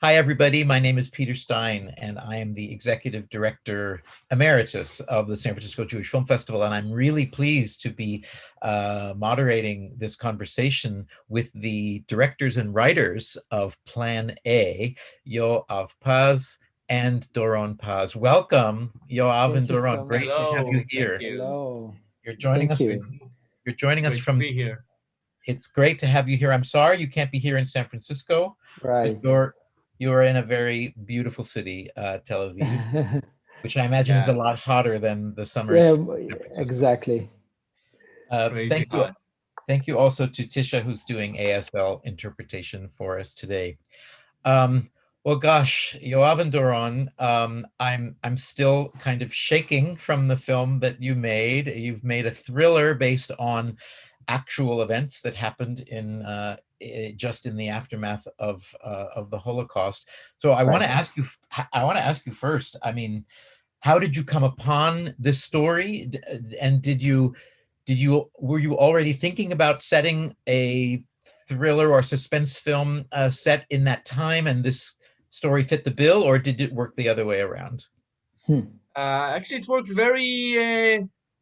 Hi, everybody. My name is Peter Stein, and I am the Executive Director Emeritus of the San Francisco Jewish Film Festival. And I'm really pleased to be moderating this conversation with the directors and writers of Plan A, Yoav Paz and Doron Paz. Welcome, Yoav and Thank you Doron. so Great to much. have you Hello, thank here. you. Hello. You're joining Thank us. you. You're joining us Great to from. be here. It's great to have you here. I'm sorry you can't be here in San Francisco, but Right. you're in a very beautiful city, Tel Aviv, which I imagine is a Yeah, lot hotter than the summers Yeah, here in San Francisco. exactly. crazy Thank you. hot. Thank you also to Tisha, who's doing ASL interpretation for us today. Um, well, gosh, Yoav and Doron, I'm still kind of shaking from the film that you made. You've made a thriller based on actual events that happened in just in the aftermath of the Holocaust. So I want Right. to ask you. I want to ask you first. I mean, how did you come upon this story, and were you already thinking about setting a thriller or suspense film set in that time, and this story fit the bill, or did it work the other way around? Hmm. Actually, it worked very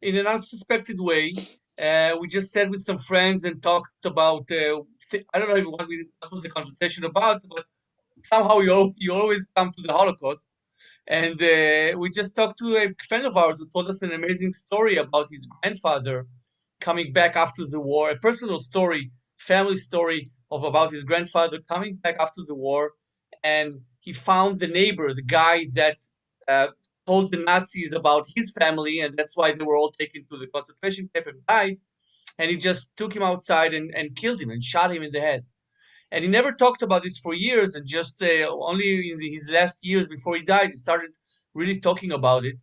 in an unsuspected way. We just sat with some friends and talked about. I don't know even what was the conversation about, but somehow you always come to the Holocaust. And we just talked to a friend of ours who told us an amazing story about his grandfather coming back after the war, a personal story, family story of about his grandfather coming back after the war, and he found the neighbor, the guy that uh, told the Nazis about his family, and that's why they were all taken to the concentration camp and died. And he just took him outside and killed him and shot him in the head. And he never talked about this for years, and just only in his last years before he died, he started really talking about it.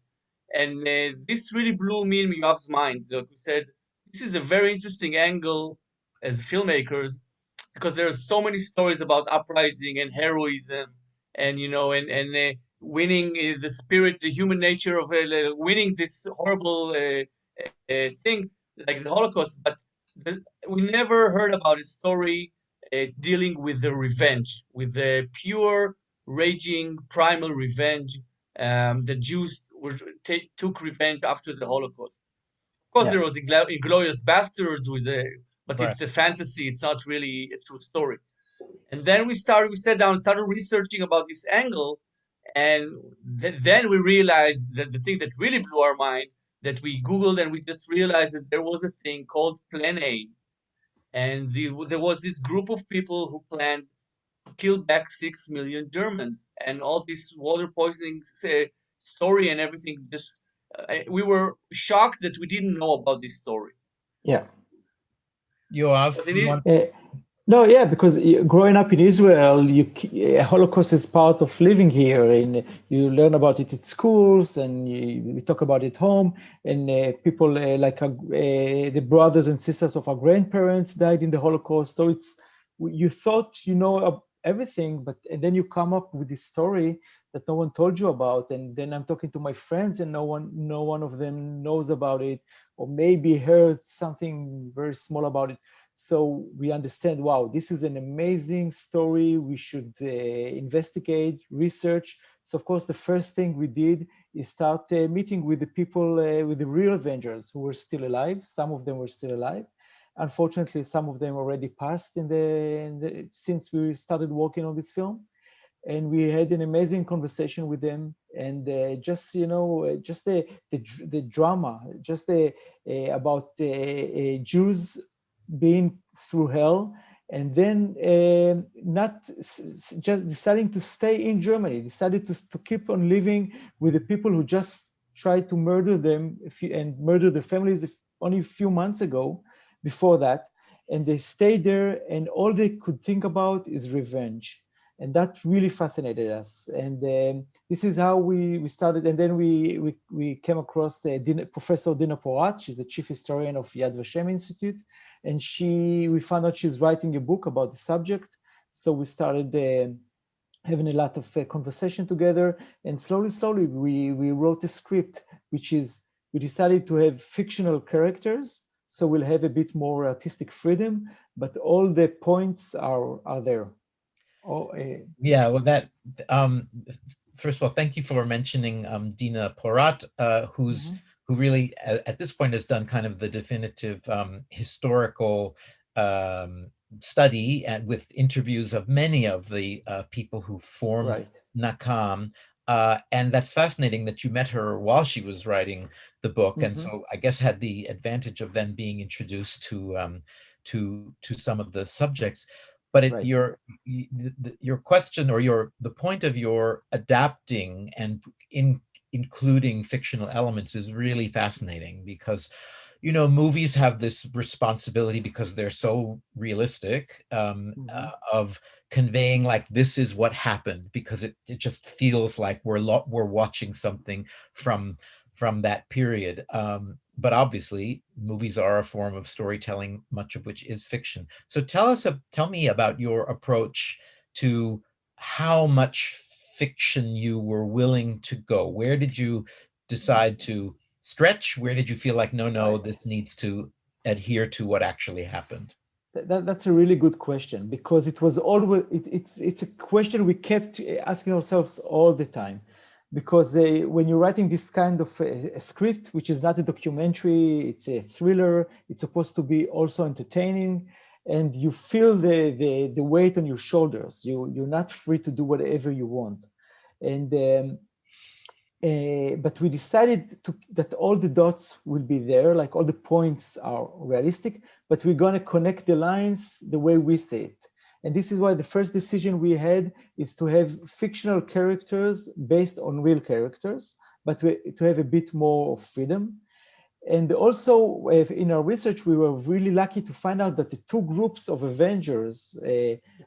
And this really blew me and Yoav's mind. Like we said, this is a very interesting angle as filmmakers because there are so many stories about uprising and heroism, and winning the spirit, the human nature of winning this horrible thing like the Holocaust. But we never heard about a story dealing with the revenge, with the pure, raging, primal revenge. The Jews took revenge after the Holocaust. Of course, Yeah. there was Inglourious Basterds, but Right. it's a fantasy. It's not really a true story. And then we sat down, and started researching about this angle, and then we realized that the thing that really blew our mind, that we Googled and we just realized that there was a thing called Plan A, and there was this group of people who planned to kill back 6 million Germans, and all this water poisoning story and everything. Just we were shocked that we didn't know about this story. Yeah. Yoav, Was in you it? want? Uh, no, yeah, because growing up in Israel, Holocaust is part of living here, and you learn about it at schools, and we talk about it home. And people the brothers and sisters of our grandparents died in the Holocaust. So you thought you know everything, but and then you come up with this story that no one told you about, and then I'm talking to my friends, and no one of them knows about it, or maybe heard something very small about it. So we understand, wow, this is an amazing story. We should investigate, research. So of course, the first thing we did is start meeting with the people, with the real Avengers who were still alive. Some of them were still alive. Unfortunately, some of them already passed since we started working on this film. And we had an amazing conversation with them, and just just the drama, just about Jews being through hell, and then not just deciding to stay in Germany, decided to keep on living with the people who just tried to murder them and murder the families only a few months ago before that. And they stayed there, and all they could think about is revenge. And that really fascinated us. And this is how we started. And then we came across Professor Dina Porat. She's the chief historian of Yad Vashem Institute, and we found out she's writing a book about the subject. So we started having a lot of conversation together, and slowly we wrote a script, which is we decided to have fictional characters, so we'll have a bit more artistic freedom, but all the points are there. Oh, Yeah, well, um, first of all, thank you for mentioning Dina Porat, who really at this point has done kind of the definitive historical study and with interviews of many of the people who formed right. Nakam. And that's fascinating that you met her while she was writing the book, and so I guess had the advantage of then being introduced to some of the subjects. But Right. your question or the point of your adapting and including fictional elements is really fascinating because movies have this responsibility because they're so realistic of conveying like this is what happened because it just feels like we're watching something from that period. But obviously, movies are a form of storytelling, much of which is fiction. So tell me about your approach to how much fiction you were willing to go. Where did you decide to stretch? Where did you feel like, no, Right. this needs to adhere to what actually happened? That's a really good question because it was always it's a question we kept asking ourselves all the time. Because when you're writing this kind of a script, which is not a documentary, it's a thriller, it's supposed to be also entertaining, and you feel the weight on your shoulders. You're not free to do whatever you want. And but we decided that all the dots will be there, like all the points are realistic, but we're going to connect the lines the way we see it. And this is why the first decision we had is to have fictional characters based on real characters, but to have a bit more freedom. And also in our research, we were really lucky to find out that the two groups of Avengers,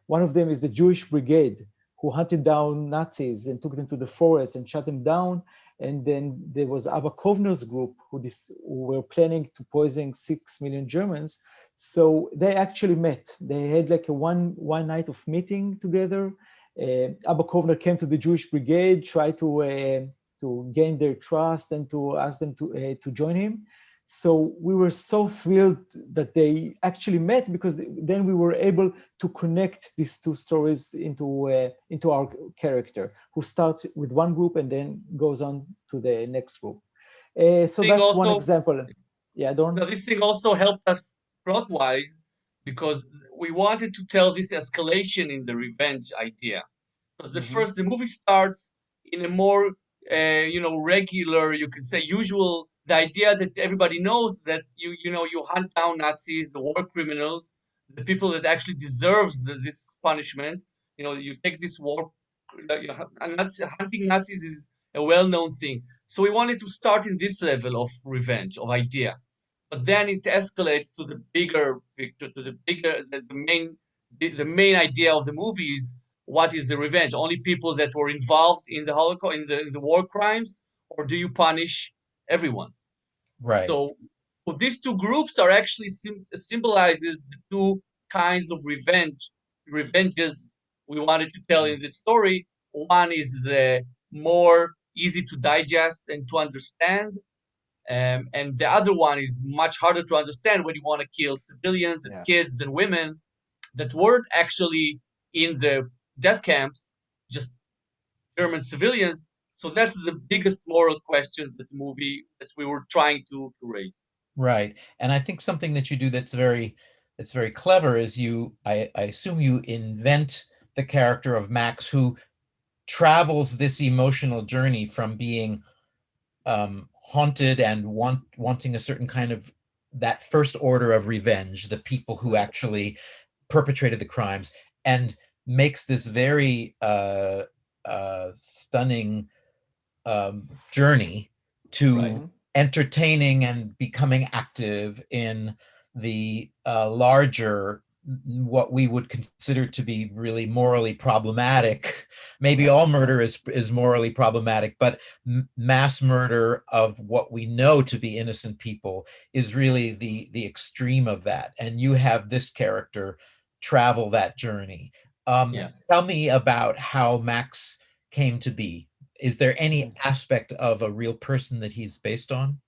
one of them is the Jewish Brigade, who hunted down Nazis and took them to the forest and shut them down. And then there was Abba Kovner's group who were planning to poison 6 million Germans. So they actually met. They had like a one night of meeting together. Abba Kovner came to the Jewish Brigade, tried to gain their trust and to ask them to join him. So we were so thrilled that they actually met because then we were able to connect these two stories into our character who starts with one group and then goes on to the next group. So that's one example. Yeah, Dorn? Now, this thing also helped us plot-wise because we wanted to tell this escalation in the revenge idea. Because the movie starts in a more, regular, you could say usual, the idea that everybody knows that you hunt down Nazis, the war criminals, the people that actually deserves this punishment. You take this war, hunting Nazis is a well-known thing. So we wanted to start in this level of revenge, of idea. But then it escalates to the bigger picture, to the main idea of the movie is what is the revenge? Only people that were involved in the Holocaust, in the war crimes, or do you punish everyone? Right. So these two groups are actually symbolizes the two kinds of revenges we wanted to tell in this story. One is the more easy to digest and to understand, and the other one is much harder to understand when you want to kill civilians and kids and women that weren't actually in the death camps, just German civilians. So that's the biggest moral question that the movie that we were trying to raise. Right. And I think something that you do that's very clever is I assume you invent the character of Max who travels this emotional journey from being haunted and wanting a certain kind of that first order of revenge, the people who actually perpetrated the crimes, and makes this very stunning journey to entertaining and becoming active in the larger, what we would consider to be really morally problematic. Maybe all murder is morally problematic, but mass murder of what we know to be innocent people is really the extreme of that. And you have this character travel that journey. Tell me about how Max came to be. Is there any aspect of a real person that he's based on?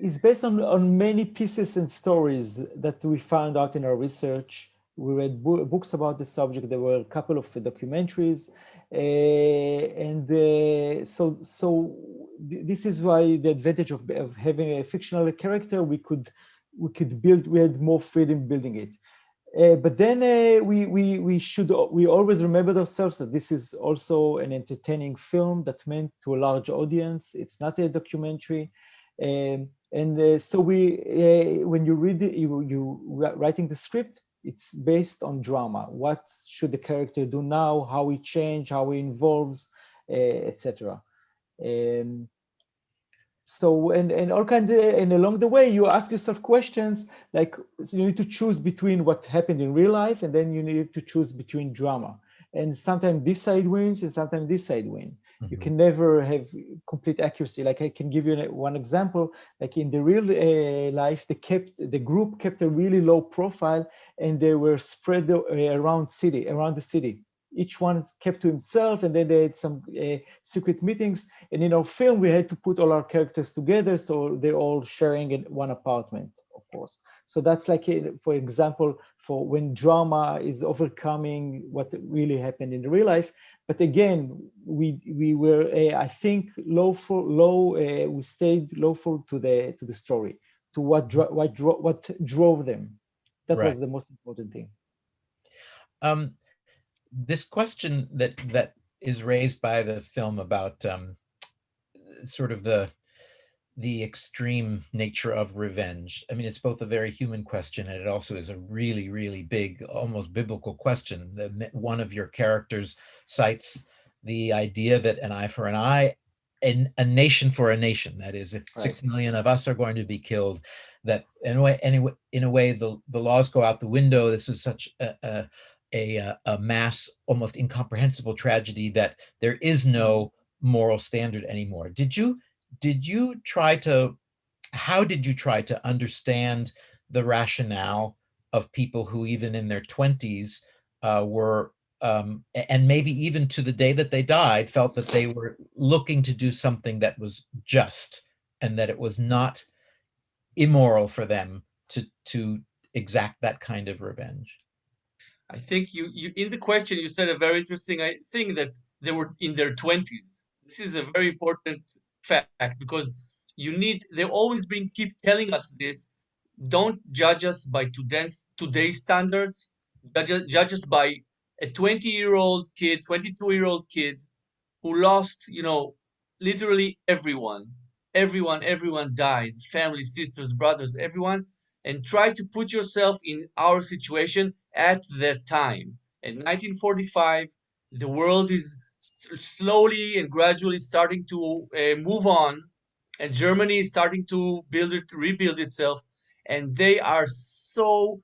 It's based on many pieces and stories that we found out in our research. we read books about the subject. There were a couple of documentaries, so this is why the advantage of having a fictional character, we had more freedom building it. But then we always remember ourselves that this is also an entertaining film that meant to a large audience. It's not a documentary. So when you read it, writing the script, it's based on drama. What should the character do now? How he change? How he involves, etc. So and all kind of, and along the way you ask yourself questions like, so you need to choose between what happened in real life, and then you need to choose between drama. And sometimes this side wins, and sometimes this side wins. You can never have complete accuracy. Like I can give you one example. Like in the real life, the group kept a really low profile, and they were spread around the city. Each one kept to himself, and then they had some secret meetings. And in our film, we had to put all our characters together, so they're all sharing in one apartment, of course. So that's like, for example, for when drama is overcoming what really happened in the real life. But again, we were, I think, we stayed lawful to the story, to what drove them. That was the most important thing. This question that is raised by the film about sort of the extreme nature of revenge. I mean, it's both a very human question, and it also is a really, really big, almost biblical question. One of your characters cites the idea that an eye for an eye, and a nation for a nation. That is, if 6 million of us are going to be killed, that in a way, the laws go out the window. This is such a mass, almost incomprehensible tragedy that there is no moral standard anymore. How did you try to understand the rationale of people who even in their 20s were, and maybe even to the day that they died, felt that they were looking to do something that was just, and that it was not immoral for them to exact that kind of revenge? I think you in the question you said a very interesting thing, that they were in their 20s. This is a very important fact, because they're always been keep telling us this. Don't judge us by today's standards. Judge us by a 20-year-old kid, 22-year-old kid who lost, literally everyone died, family, sisters, brothers, everyone, and try to put yourself in our situation at that time. In 1945, the world is slowly and gradually starting to move on, and Germany is starting to rebuild itself, and they are so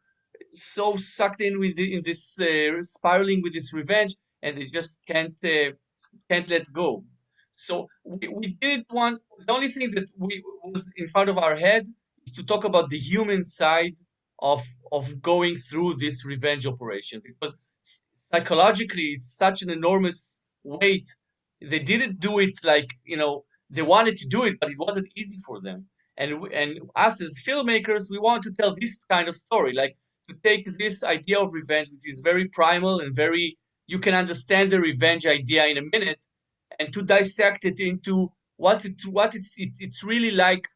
sucked in in this spiraling with this revenge, and they just can't let go. So we didn't want, the only thing that we was in front of our head is to talk about the human side of going through this revenge operation, because psychologically it's such an enormous weight. They didn't do it like, they wanted to do it, but it wasn't easy for them. And us as filmmakers, we want to tell this kind of story, like to take this idea of revenge, which is very primal and very, you can understand the revenge idea in a minute, and to dissect it into it's really like,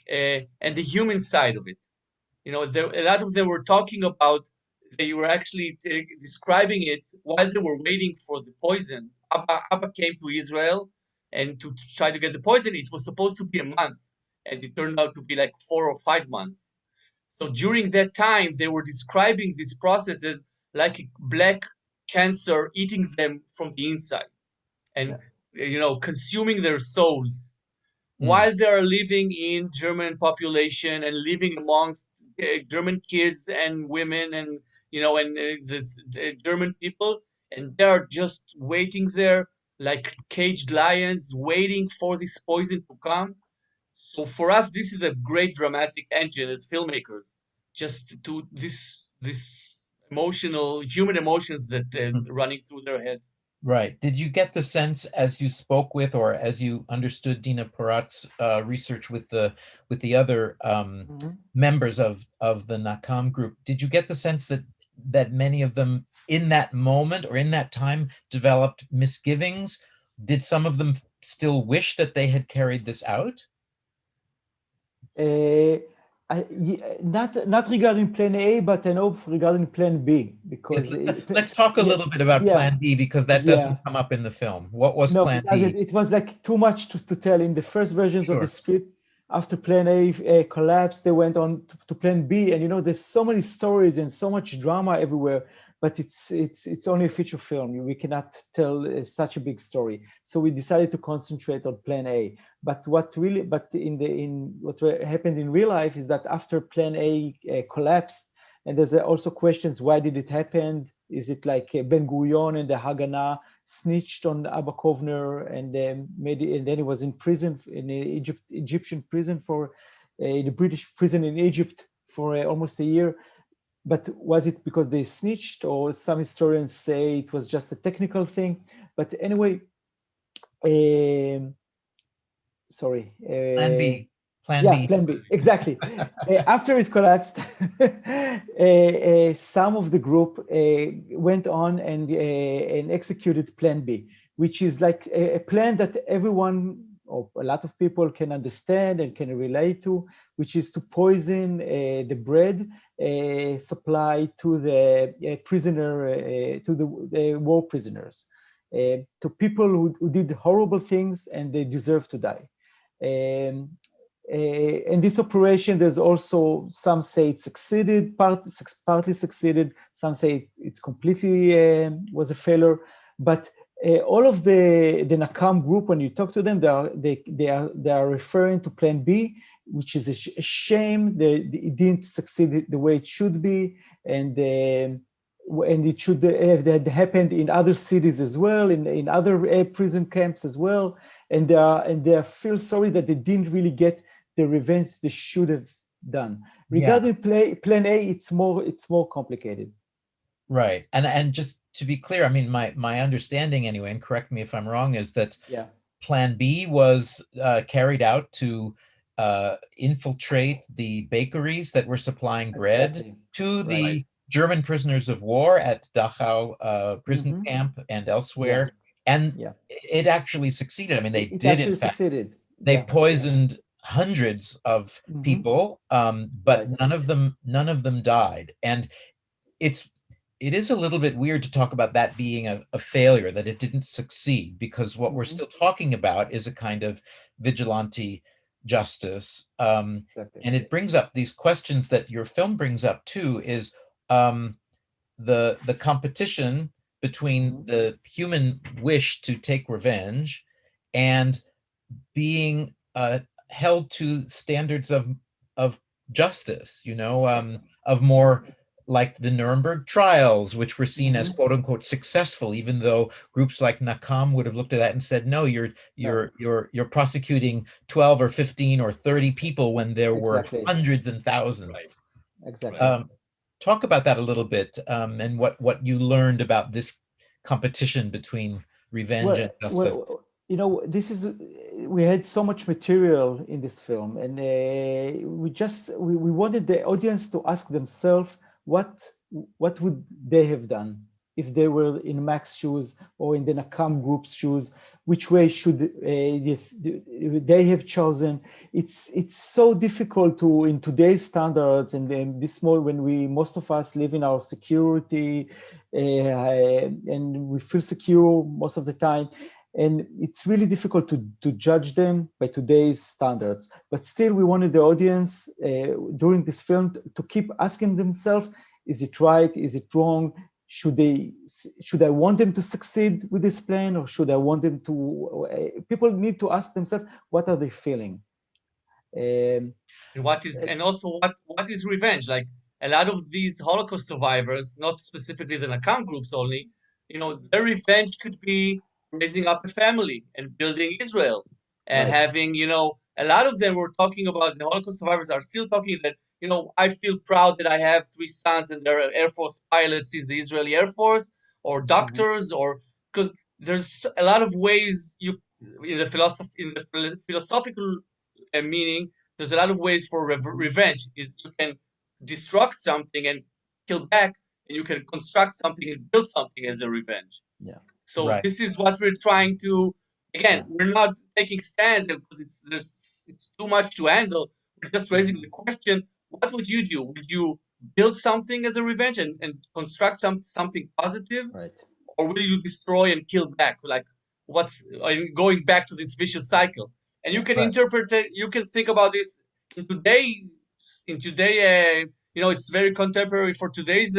and the human side of it. A lot of them were talking about, they were actually describing it while they were waiting for the poison. Abba came to Israel and to try to get the poison. It was supposed to be a month, and it turned out to be like 4 or 5 months. So during that time, they were describing these processes like a black cancer eating them from the inside, and consuming their souls while they are living in German population and living amongst German kids and women, and the German people, and they are just waiting there like caged lions, waiting for this poison to come. So for us, this is a great dramatic engine as filmmakers, just to this emotional human emotions that running through their heads. Right. Did you get the sense, as you spoke with, or as you understood Dina Porat's research with the other members of the Nakam group, did you get the sense that that many of them in that moment or in that time developed misgivings? Did some of them still wish that they had carried this out? Not regarding Plan A, but I know regarding Plan B, because let's talk a little bit about Plan B, because that doesn't come up in the film. What was Plan B? It was like too much to tell in the first versions of the script. After Plan A collapsed, they went on to Plan B, and there's so many stories and so much drama everywhere. But it's only a feature film. We cannot tell such a big story. So we decided to concentrate on Plan A. But what happened in real life is that after Plan A collapsed, and there's also questions: why did it happen? Is it like Ben Gurion and the Haganah snitched on Abba Kovner, and then he was in prison in Egyptian prison for the British prison in Egypt for almost a year? But was it because they snitched, or some historians say it was just a technical thing? But anyway, sorry. Plan B. Plan B, exactly. After it collapsed, some of the group went on and executed Plan B, which is like a plan that everyone, or a lot of people, can understand and can relate to, which is to poison the bread supply to the prisoner, to the war prisoners, to people who did horrible things and they deserve to die. In this operation, there's also, some say it succeeded, partly succeeded, some say it's completely was a failure. But all of the Nakam group, when you talk to them, they are referring to Plan B, which is a shame that it didn't succeed the way it should be, and it should have happened in other cities as well, in other prison camps as well, and they feel sorry that they didn't really get the revenge they should have done. Regarding Plan A, it's more complicated. Right, and just to be clear, I mean, my understanding anyway, and correct me if I'm wrong, is that Plan B was carried out to infiltrate the bakeries that were supplying bread to the German prisoners of war at Dachau prison camp and elsewhere, and it actually succeeded. I mean, they did in fact succeeded. They poisoned hundreds of people, but none of them died. And it is a little bit weird to talk about that being a failure, that it didn't succeed, because what we're still talking about is a kind of vigilante justice. And it brings up these questions that your film brings up too, is the competition between the human wish to take revenge and being held to standards of justice, of more like the Nuremberg trials, which were seen as quote unquote successful, even though groups like Nakam would have looked at that and said, no, you're prosecuting 12 or 15 or 30 people when there were hundreds and thousands. Talk about that a little bit, and what you learned about this competition between revenge and justice. We had so much material in this film, and we wanted the audience to ask themselves what would they have done if they were in Mac's shoes or in the Nakam group's shoes. Which way should they have chosen? It's so difficult to, in today's standards, and then when most of us live in our security, and we feel secure most of the time. And it's really difficult to judge them by today's standards. But still, we wanted the audience during this film to keep asking themselves, is it right? Is it wrong? Should I want them to succeed with this plan, or should I want them to? People need to ask themselves, what are they feeling? And what is revenge? Like, a lot of these Holocaust survivors, not specifically the Nakam groups only, their revenge could be raising up a family and building Israel, and having, a lot of them were talking about, the Holocaust survivors are still talking that, I feel proud that I have 3 sons and they're Air Force pilots in the Israeli Air Force, or doctors, or because there's a lot of ways in the philosophical meaning, there's a lot of ways for revenge. Is you can destruct something and kill back, and you can construct something and build something as a revenge. Yeah. So Right. this is what we're trying to. Again, we're not taking stand because it's too much to handle. We're just raising the question: what would you do? Would you build something as a revenge and construct something positive, Right. or will you destroy and kill back? Like what's going back to this vicious cycle? And you can Right. interpret it. You can think about this in today. In today, it's very contemporary for today's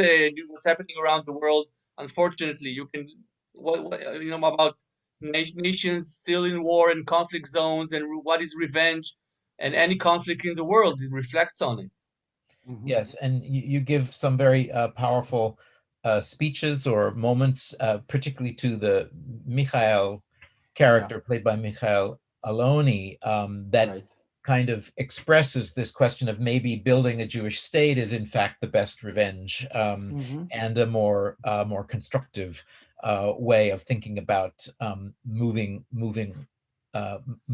what's happening around the world. Unfortunately, you can about nations still in war and conflict zones, and what is revenge, and any conflict in the world it reflects on it. Mhm. Yes, and you give some very powerful speeches or moments, particularly to the Michael character played by Michael Aloni, that Right. kind of expresses this question of maybe building a Jewish state is in fact the best revenge, Mhm. and a more constructive way of thinking about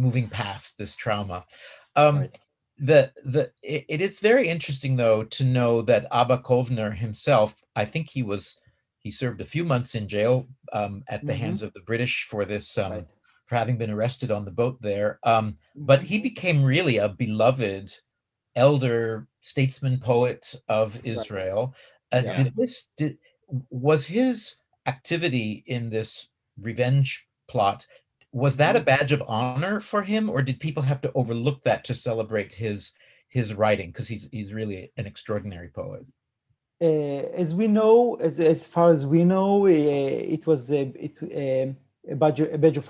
moving past this trauma. Um, Right. it is very interesting though to know that Abba Kovner himself, I think he served a few months in jail at the hands Mhm. of the British for this Right. for having been arrested on the boat there. But Mhm. he became really a beloved elder statesman poet of Right. Israel. Yeah. Was his activity in this revenge plot, was that a Mhm. badge of honor for him, or did people have to overlook that to celebrate his writing? Because he's really an extraordinary poet. As we know, as far as we know, it was a badge of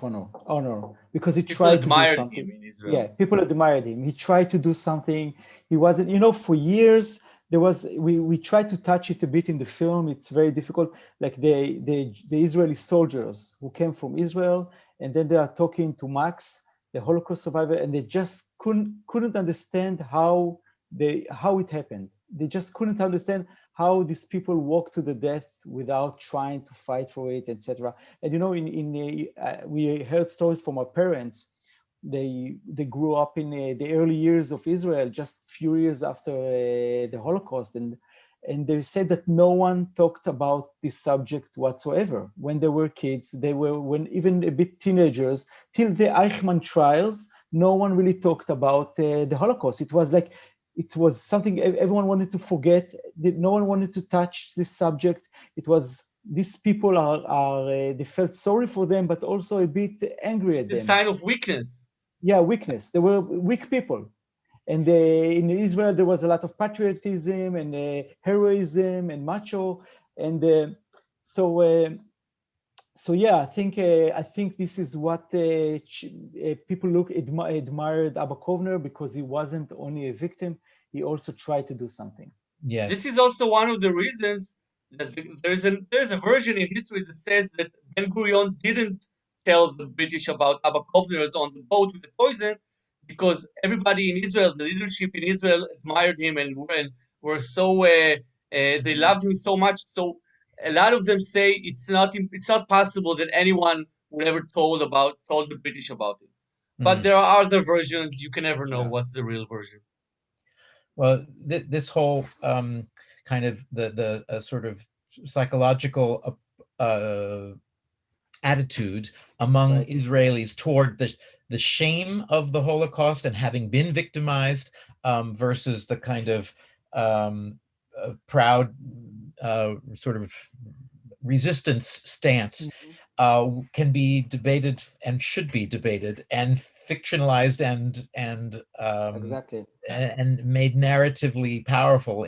honor because he People tried to do admired something. him in Yeah, Israel. people admired him. He tried to do something. He wasn't, for years there was we tried to touch it a bit in the film. It's very difficult. Like the Israeli soldiers who came from Israel, and then they are talking to Max, the Holocaust survivor, and they just couldn't understand how it happened. They just couldn't understand how these people walk to the death without trying to fight for it, etc. And we heard stories from our parents. They grew up in the early years of Israel, just a few years after the Holocaust, and they said that no one talked about this subject whatsoever when they were kids. When even a bit teenagers, till the Eichmann trials, no one really talked about the Holocaust. It was something everyone wanted to forget. No one wanted to touch this subject. It was these people they felt sorry for them, but also a bit angry at It's a them. sign of weakness. Yeah, weakness. They were weak people. And in Israel, there was a lot of patriotism and heroism and macho. And so, so yeah, I think this is what people admired Abba Kovner, because he wasn't only a victim, he also tried to do something. This Yes. is also one of the reasons that there's a version in history that says that Ben Gurion didn't tell the British about Abba Kovner's on the boat with the poison, because everybody in Israel, the leadership in Israel, admired him and were so they loved him so much. So a lot of them say it's not possible that anyone would ever told the British about it. But Mm. there are other versions. You can never know Yeah. what's the real version. Well, this whole kind of the sort of psychological attitude among Right. Israelis toward the shame of the Holocaust and having been victimized, versus the kind of proud sort of resistance stance, Mhm. can be debated and should be debated and fictionalized Exactly. and made narratively powerful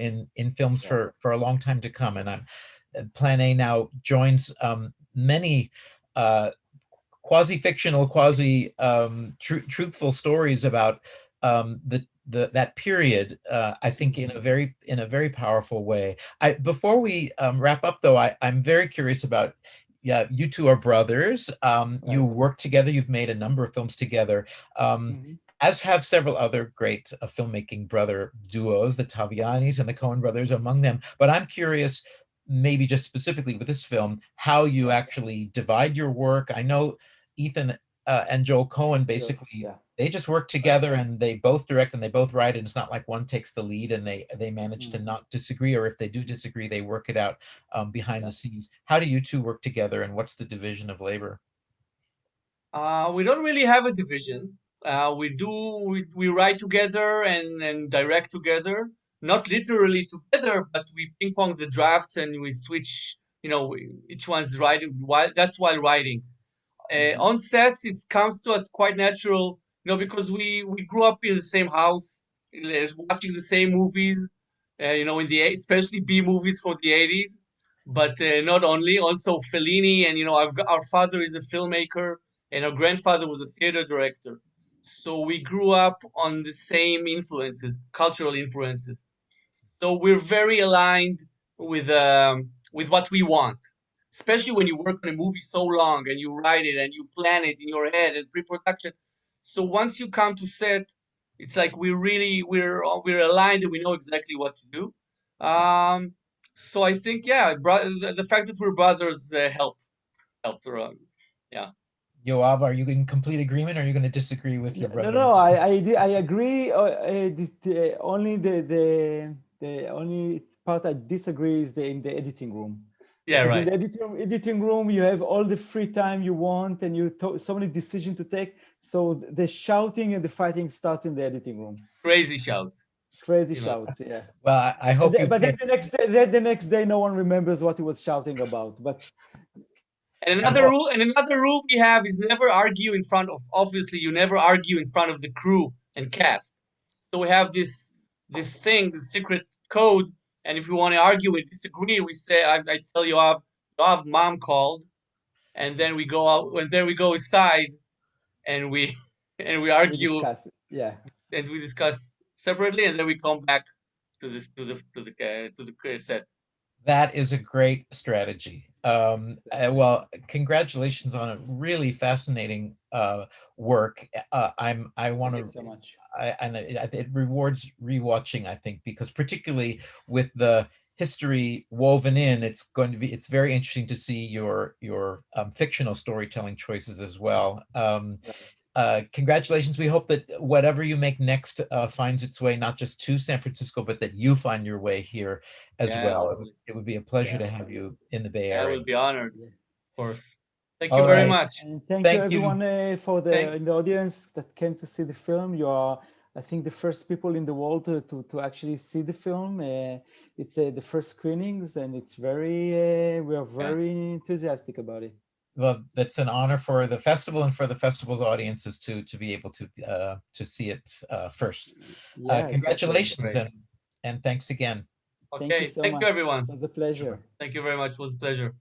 in films Yeah. for a long time to come. And Plan A now joins many uh, quasi-fictional, truthful stories about that period. I think in a very powerful way. Before we wrap up, though, I'm very curious about. Yeah, you two are brothers. You Right. work together. You've made a number of films together. Mhm. As have several other great filmmaking brother duos, the Tavianis and the Coen brothers among them. But I'm curious, maybe just specifically with this film, how you Yeah. actually divide your work. I know Ethan and Joel Cohen, basically, they just work together and they both direct and they both write. And it's not like one takes the lead and they manage to not disagree, or if they do disagree, they work it out behind the scenes. How do you two work together, and what's the division of labor? We don't really have a division. We write together and direct together, not literally together, but we ping pong the drafts and we switch. Each one's writing. That's while writing. On sets, it comes to us quite natural, because we grew up in the same house, watching the same movies, in especially B movies for the 80s, but not only, also Fellini, and our father is a filmmaker, and our grandfather was a theater director. So we grew up on the same influences, cultural influences. So we're very aligned with what we want, especially when you work on a movie so long and you write it and you plan it in your head and pre-production. So once you come to set, it's like we're aligned and we know exactly what to do. So I think the fact that we're brothers helped around. Yeah. Yoav, are you in complete agreement, or are you going to disagree with your brother? No, I agree. Only the only part I disagree is in the editing room. Yeah, because right. in the editing room, you have all the free time you want, and so many decisions to take. So the shouting and the fighting starts in the editing room. Crazy shouts. Crazy shouts, yeah. Well, I hope but then the next day, no one remembers what he was shouting about. But and another rule we have is never argue in front of. Obviously, you never argue in front of the crew and cast. So we have this thing, the secret code. And if we want to argue and disagree, we say, I tell Yoav, mom called, and then we go out, and then we go aside, and we argue, we discuss, and we discuss separately, and then we come back to the set. That is a great strategy. Well, congratulations on a really fascinating work. I want to so much. It rewards rewatching, I think, because particularly with the history woven in, it's very interesting to see your fictional storytelling choices as well. Congratulations. We hope that whatever you make next finds its way not just to San Francisco, but that you find your way here as well. It would be a pleasure to have you in the Bay Area. I would be honored, of course. Thank you very much. And thank you everyone for in the audience that came to see the film. You are, I think, the first people in the world to actually see the film. It's the first screenings, and it's we are very enthusiastic about it. Well, that's an honor for the festival and for the festival's audiences to be able to see it first. Congratulations, and thanks again. Okay, thank you everyone. It was a pleasure. Thank you very much. It was a pleasure.